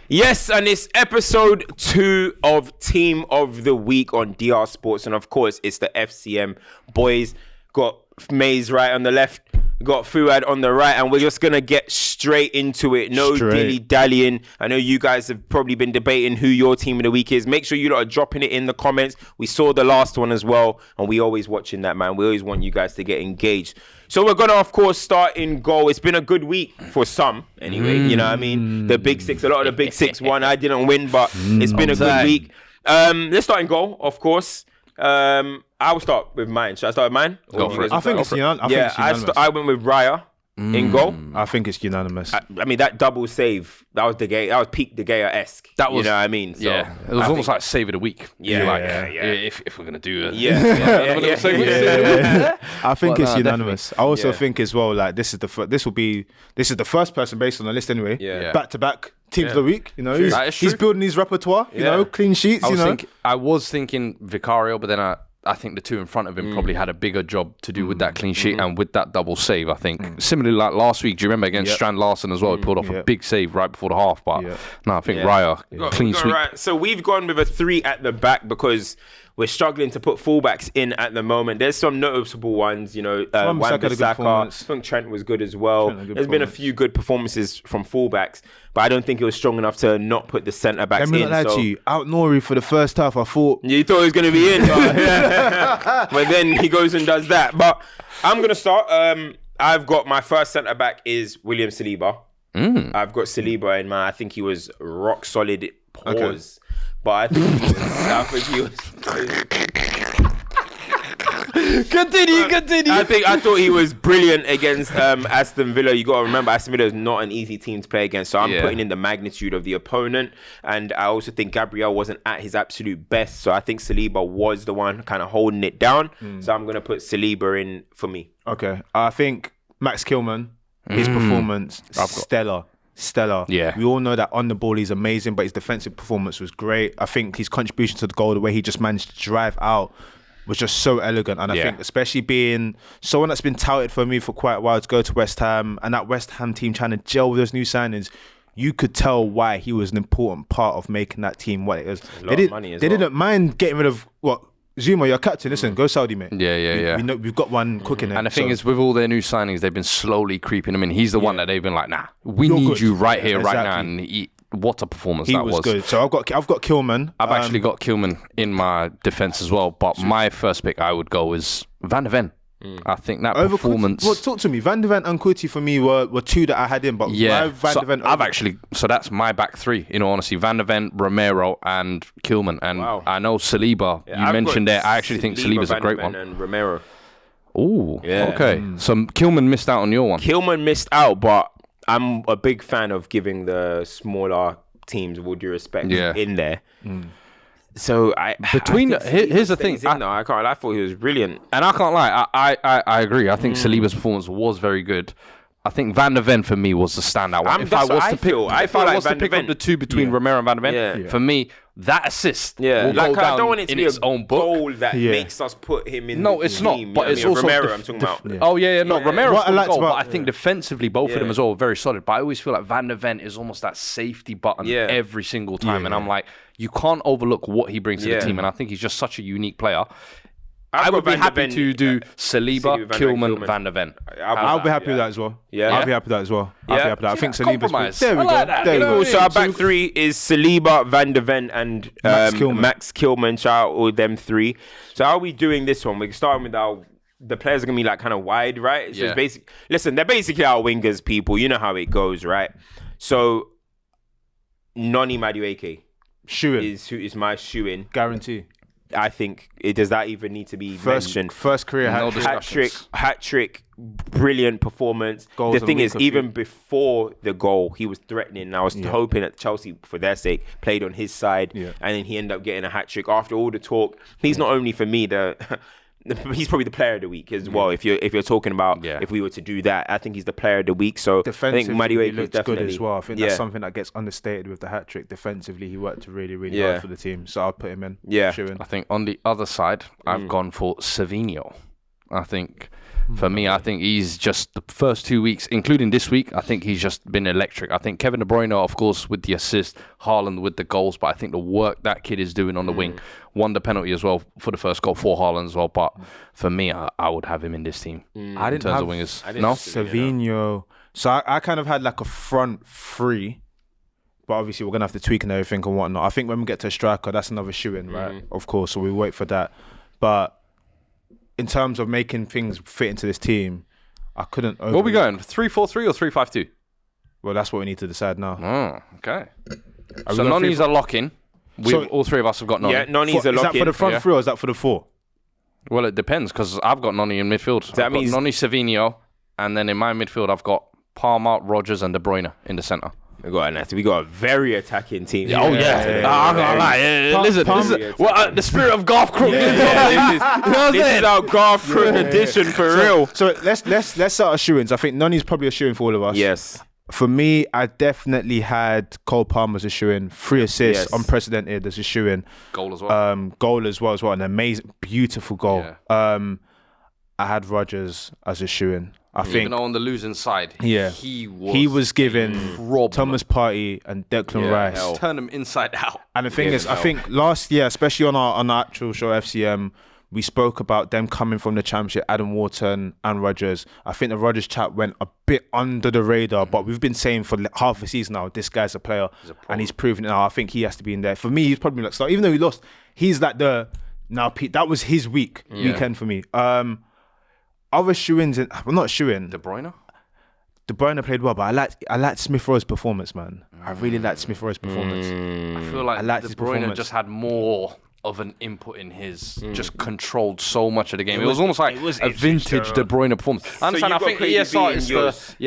Yes, and it's episode 2 of Team of the Week on DR Sports. And of course, it's the FCM boys. Got Maze right on the left, got Fuad on the right, and we're just going to get straight into it. No dilly-dallying. I know you guys have probably been debating who your Team of the Week is. Make sure you lot are dropping it in the comments. We saw the last one as well, and we always watching that, man. We always want you guys to get engaged. So we're going to, of course, start in goal. It's been a good week for some, anyway. You know what I mean? The Big Six, a lot of the Big Six won. I didn't win, but it's been a good week. Let's start in goal, of course. I will start with mine. Should I start with mine? Go for it. I think it's unanimous. I went with Raya in goal. I think it's unanimous. I mean, that double save, that was peak De Gea-esque. That was, you know what I mean? So yeah, it was almost like save of the week. Yeah. If we're gonna do it. I think it's unanimous. Definitely. I also think as well, like this is the first person based on the list anyway. Back to back Teams of the Week. You know, he's building his repertoire. You know, clean sheets. I was thinking Vicario, but then I think the two in front of him probably had a bigger job to do with that clean sheet and with that double save, I think. Similarly, like last week, do you remember against Strand Larsen as well? He pulled off a big save right before the half. But no, I think Raya, clean sweep. Right. So we've gone with a 3 at the back because we're struggling to put fullbacks in at the moment. There's some noticeable ones, you know. Wan-Bissaka. I think Trent was good as well. There's been a few good performances from fullbacks, but I don't think it was strong enough to not put the centre backs in. Let me lie to you. Out Nori for the first half, I thought you thought he was going to be in, but then he goes and does that. But I'm going to start. I've got my first centre back is William Saliba. I've got Saliba in mind. I think he was rock solid. Pause. But I think he was. Continue. I thought he was brilliant against Aston Villa. You got to remember, Aston Villa is not an easy team to play against. So I'm putting in the magnitude of the opponent. And I also think Gabriel wasn't at his absolute best. So I think Saliba was the one kind of holding it down. So I'm going to put Saliba in for me. Okay. I think Max Kilman, his performance, stellar. Yeah. We all know that on the ball he's amazing, but his defensive performance was great. I think his contribution to the goal, the way he just managed to drive out, was just so elegant. And I think especially being someone that's been touted for me for quite a while to go to West Ham, and that West Ham team trying to gel with those new signings, you could tell why he was an important part of making that team what it is. They didn't mind getting rid of Zuma, your captain. Listen, go Saudi, mate. Yeah. We know we've got one cooking. And the thing is, with all their new signings, they've been slowly creeping him in. He's the one that they've been like, nah, we need you right here, right now. And what a performance that was. He was good. So I've got Kilman. I've actually got Kilman in my defense as well. But my first pick I would go is Van de Ven. I think that performance. Well, talk to me. Van de Ven and Kuti for me were two that I had in, but why Van de Ven? So that's my back 3. In all honesty, Van de Ven, Romero, and Kilman. And I know Saliba. You mentioned there. I actually think Saliba's a great one. And Romero. Ooh. Okay. So Kilman missed out on your one. Kilman missed out, but I'm a big fan of giving the smaller teams, with due respect, in there. So here's the thing. I thought he was brilliant, and I can't lie. I agree. I think Saliba's performance was very good. I think Van de Ven for me was the standout one. If I was to pick up the two between Romero and Van de Ven, for me, that assist will go down I don't want it to be its own goal that makes us put him in. No, it's not. But it's also Romero. I'm talking about. Romero scored a goal, but I think defensively both of them as well are very solid. But I always feel like Van de Ven is almost that safety button every single time, and I'm like, you can't overlook what he brings to the team, and I think he's just such a unique player. I would be happy to do Saliba, Kilman, Van de Ven. I'll be happy with that as well. I'll be happy with that as well. I think Saliba's there we go. So our back 3 is Saliba, Van de Ven, and Max Kilman. Shout out all them 3. So how are we doing this one? We're starting with the players are going to be like kind of wide, right? So it's listen, they're basically our wingers, people. You know how it goes, right? So Noni Madueke is my shoe-in. Guarantee. I think does that even need to be mentioned? First career hat trick, brilliant performance. The thing is, even before the goal, he was threatening. I was hoping that Chelsea, for their sake, played on his side, and then he ended up getting a hat trick. After all the talk, he's not only for me he's probably the player of the week as well. If you're talking about if we were to do that, I think he's the player of the week. So defensively, I think Madueke looks definitely good as well. I think that's something that gets understated with the hat trick. Defensively, he worked really, really hard for the team. So I'll put him in. I think on the other side, I've gone for Savinho. I think for me, I think he's just the first 2 weeks, including this week, I think he's just been electric. I think Kevin De Bruyne, of course, with the assist, Haaland with the goals, but I think the work that kid is doing on the wing, won the penalty as well for the first goal for Haaland as well. But for me, I would have him in this team. I didn't have wingers. Savinho. So I kind of had like a front three, but obviously we're gonna have to tweak and everything and whatnot. I think when we get to a striker, that's another shoe-in, right? Of course, so we wait for that. But in terms of making things fit into this team, I couldn't. What are we going? 3-4-3 or 3-5-2? Well, that's what we need to decide now. Oh, okay. So Noni's a lock-in. All three of us have got Noni. Yeah, Noni's a lock-in. Is that for the front three or is that for the four? Well, it depends because I've got Noni in midfield. I've got Noni, Savinho, and then in my midfield I've got Palmer, Rodgers, and De Bruyne in the centre. We got a very attacking team. I'm not gonna lie. Listen, the spirit of Garth Crook. This is our Garth Crook edition for real. So let's start our shoe-ins. I think Noni's probably a shoe-in for all of us. Yes. For me, I definitely had Cole Palmer as a shoe-in. 3 assists, unprecedented as a shoe-in. Goal as well. Goal as well. An amazing, beautiful goal. Yeah. I had Rodgers as a shoe-in. Even though on the losing side, he was given Thomas Partey and Declan Rice. Turn them inside out. And the thing is, I think last year, especially on our actual show FCM, we spoke about them coming from the Championship, Adam Wharton and Rodgers. I think the Rodgers chat went a bit under the radar, but we've been saying for half a season now, this guy's a player, and he's proven it now. I think he has to be in there. For me, he's probably like start. Even though he lost, he's like that was his weekend for me. Other shoe-ins, not shoe-in. De Bruyne? De Bruyne played well, but I liked Smith Rowe's performance, man. I really liked Smith Rowe's performance. I feel like De Bruyne just had more of an input in his, just controlled so much of the game. It was almost like a vintage De Bruyne performance. I understand. I think ESR is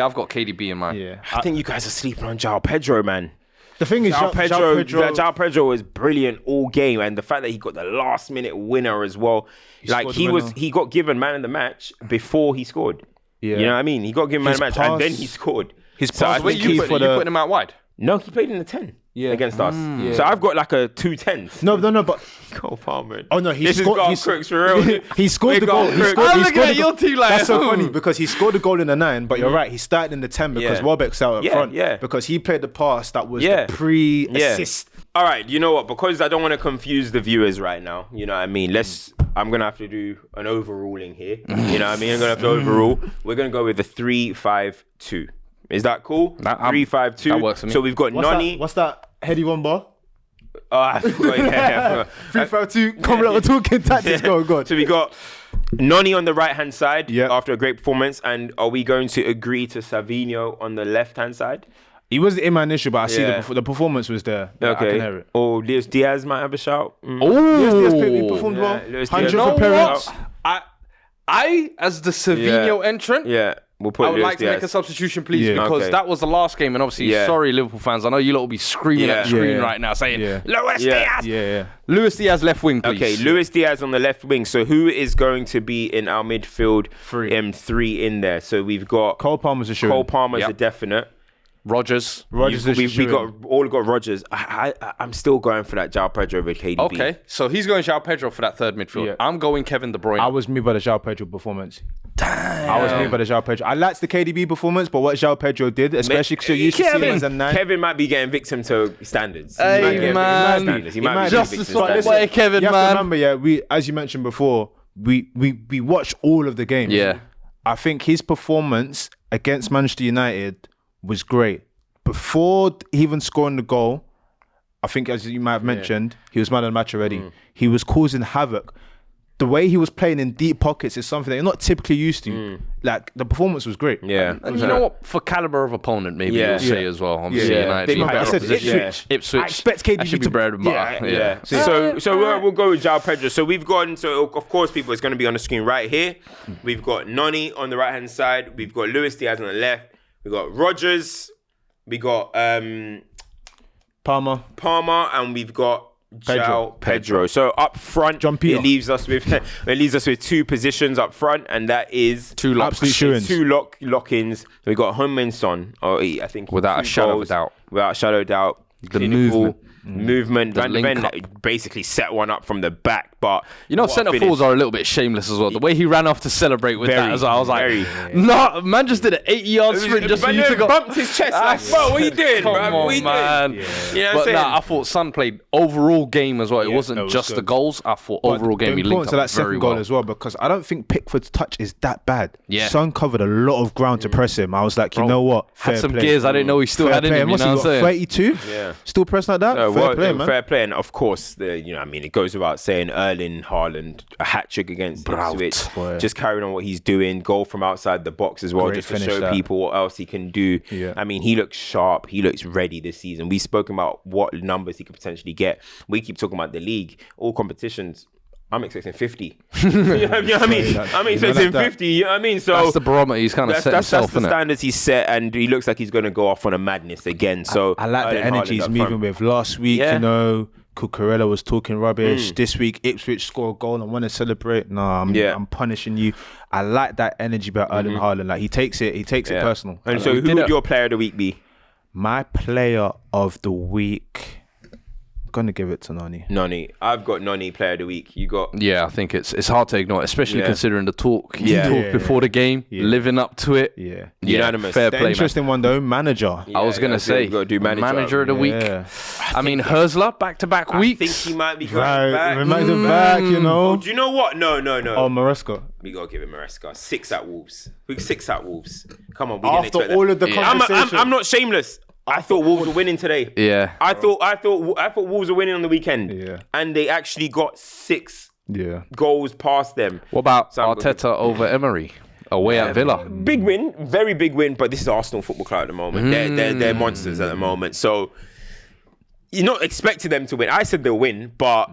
I've got KDB in mind. Yeah. I think you guys are sleeping on João Pedro, man. The thing is, João Pedro was brilliant all game, and the fact that he got the last minute winner as well, he got given man of the match before he scored. Yeah. You know what I mean? He got given man of the match and then he scored. His pass was key for you putting him out wide? No, he played in the 10 against us. Yeah. So I've got like a 2-10s. No, but Cole Palmer. Oh no, This is Garth Crooks for real. He scored the goal. I'm looking at your team like that's so funny because he scored the goal in the 9, but you're right, he started in the 10 because Welbeck's out up front. Yeah. Because he played the pass that was the pre-assist. All right, you know what? Because I don't want to confuse the viewers right now. You know what I mean? I'm gonna have to do an overruling here. You know what I mean? I'm gonna have to overrule. We're gonna go with the 3-5-2. Is that cool? 3-5-2. That works for me. So we've got Noni. What's that? Heady one bar? I forgot. 3-5-2. Come on, we're talking tactics. Go. So we got Noni on the right-hand side after a great performance. And are we going to agree to Savinho on the left-hand side? He wasn't in my initial, but I see the performance was there. Okay. I can hear it. Or Luis Diaz might have a shout. Luis Diaz performed well. 100 for parents. I, as the Savinho entrant, we'll put I would Luis like to Diaz. make a substitution, please, because that was the last game, and obviously, sorry, Liverpool fans, I know you lot will be screaming at the screen right now, saying, Luis Diaz! Yeah. Luis Diaz left wing, please. Okay, Luis Diaz on the left wing. So who is going to be in our midfield? 3 in there. So we've got Cole Palmer's a shoe. Cole Palmer's a definite. Rodgers. We all got Rodgers. I'm still going for that João Pedro over KDB. Okay, so he's going João Pedro for that third midfield. Yeah. I'm going Kevin De Bruyne. I was moved by the João Pedro performance. Damn. I was moved by the João Pedro. I liked the KDB performance, but what João Pedro did, especially because you're used to seeing him as a 9. Kevin might be getting victim to standards. Hey, man. He might be just victim the sort of way, Kevin, you man. have to remember, we, as you mentioned before, we watched all of the games. Yeah. I think his performance against Manchester United was great. Before even scoring the goal, I think, as you might have mentioned, he was man of the match already. He was causing havoc. The way he was playing in deep pockets is something that you're not typically used to. Like, the performance was great. Yeah. And you know what? For caliber of opponent, maybe you'll say as well. Obviously, United. I said Ipswich. I expect KDB to bread and butter. Yeah. So we'll go with João Pedro. So we've gone. So of course, people, it's going to be on the screen right here. We've got Noni on the right hand side. We've got Luis Diaz on the left. We've got Rodgers. We got Palmer, and we've got João Pedro. So up front, it leaves us with 2 positions up front, and that is 2 lock-ins. We got Heung-min Son. I think without a shadow of doubt. Without a shadow of doubt. The movement. Van de Ven basically set one up from the back, but centre forwards are a little bit shameless as well. The way he ran off to celebrate with that as well, I was like, no, man just did an 80-yard sprint just for you to go. Bumped his chest like, bro, what are you doing, bro? Come on, man. You know what I'm saying? I thought Son played overall game as well. It wasn't just the goals. I thought overall game he linked up to that very second goal well as well, because I don't think Pickford's touch is that bad. Yeah. Son covered a lot of ground to press him. I was like, you know what? Had some gears I didn't know he still had in him. You know what I'm saying? 32? Yeah. Still pressing like that? Fair play, man. Fair play. And of course, it goes without saying, Erling Haaland, a hat-trick against Ipswich. Just carrying on what he's doing. Goal from outside the box as well, just to show people what else he can do. Yeah. I mean, he looks sharp. He looks ready this season. We've spoken about what numbers he could potentially get. We keep talking about the league. All competitions, I'm expecting 50. You know what I mean? I'm expecting 50. You know what I mean? So that's the barometer he's kind of set himself. That's the standards he's set, and he looks like he's going to go off on a madness again. So I like the energy he's moving with. Last week, Cucurella was talking rubbish. This week, Ipswich score a goal and want to celebrate. No, I'm punishing you. I like that energy about Erling Haaland. Like he takes it personal. And so, who would your player of the week be? My player of the week, I'm gonna give it to Noni. I've got Noni player of the week. You got? Yeah, I think it's hard to ignore, especially considering the talk before the game, living up to it. Yeah, unanimous. Fair play. Interesting one though, manager. I was gonna say, got to do manager of the week. I mean, Herzler back-to-back weeks. I think he might be going back. Back, you know. Oh, do you know what? No. Oh, Maresca. We gotta give it Maresca. 6 at Wolves. Come on, we After didn't expect all that. of the conversation, I'm not shameless. I thought Wolves were winning today. Yeah. I thought Wolves were winning on the weekend. Yeah. And they actually got 6 goals past them. What about Arteta over Emery? Away at Villa. Big win, very big win, but this is Arsenal Football Club at the moment. They're monsters at the moment. So you're not expecting them to win. I said they'll win, but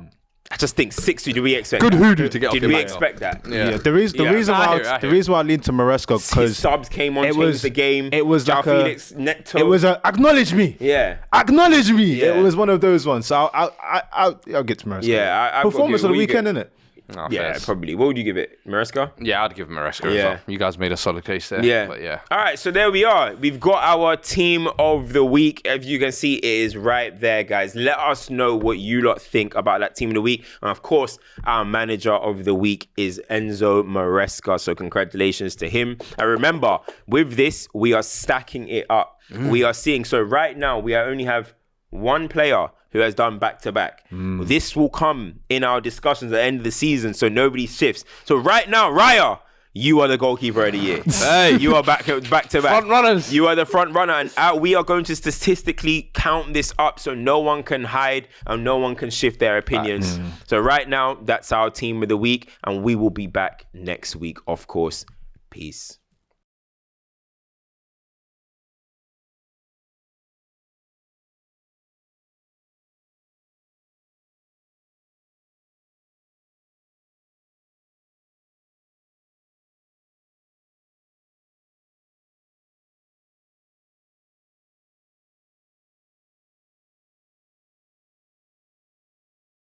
I just think 6. Did we expect? Good hoodoo to get off. Did we expect that? Yeah. The reason why I leaned to Maresca because subs came on, changed the game. It was like Felix, Neto. It was acknowledge me. Yeah. Acknowledge me. Yeah. It was one of those ones. So I'll get to Maresca. Yeah. Performance of the weekend, innit? No, yeah, probably. What would you give it? Maresca? Yeah, I'd give Maresca as well. You guys made a solid case there. Yeah. But yeah. All right, so there we are. We've got our team of the week. As you can see, it is right there, guys. Let us know what you lot think about that team of the week. And of course, our manager of the week is Enzo Maresca. So congratulations to him. And remember, with this, we are stacking it up. We are seeing, so right now, we only have one player who has done back-to-back. This will come in our discussions at the end of the season, so nobody shifts. So right now, Raya, you are the goalkeeper of the year. Hey, you are back-to-back. Front runners. You are the front runner, and we are going to statistically count this up so no one can hide and no one can shift their opinions. So right now, that's our team of the week, and we will be back next week, of course. Peace.